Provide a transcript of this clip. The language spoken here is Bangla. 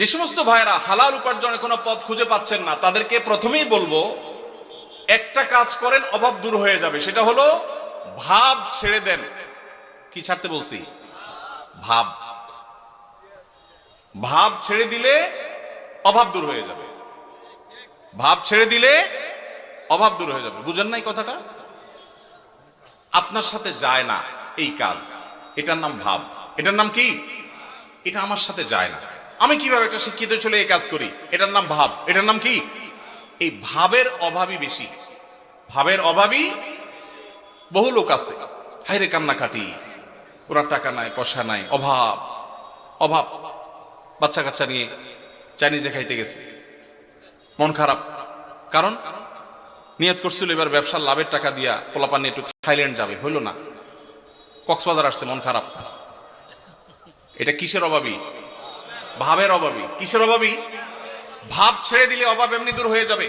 যে সমস্ত ভাইয়েরা হালাল উপার্জনের কোনো পথ খুঁজে পাচ্ছেন না, তাদেরকে প্রথমেই বলবো একটা কাজ করেন, অভাব দূর হয়ে যাবে। সেটা হলো ভাব ছেড়ে দেন। কি ছাড়তে বলছি? ভাব। ভাব ছেড়ে দিলে অভাব দূর হয়ে যাবে। ভাব ছেড়ে দিলে অভাব দূর হয়ে যাবে। বুঝেন নাই কথাটা? আপনার সাথে যায় না এই কাজ, এটার নাম ভাব। এটার নাম কি? এটা আমার সাথে যায় না। আমি কিভাবে একটা শিক্ষিত ছেলে এই কাজ করি? এটার নাম ভাব। এটার নাম কি? এই ভাবের অভাবই বেশি। ভাবের অভাবই বহু লোক আছে, হাইরে কান্নাকাটি, ওরা টাকা নাই, পয়সা নাই, অভাব অভাব। বাচ্চা কাচ্চা নিয়ে চাইনিজে খাইতে গেছে, মন খারাপ। কারণ নিয়ত করছিল এবার ব্যবসার লাভের টাকা দিয়া পোলাপান একটু থাইল্যান্ড যাবে, হইল না। কক্সবাজার আসছে, মন খারাপ। এটা কিসের অভাবী? ভাবের অভাবী। কিসের অভাবী? ভাব ছেড়ে দিলে অভাব এমনি দূর হয়ে যাবে।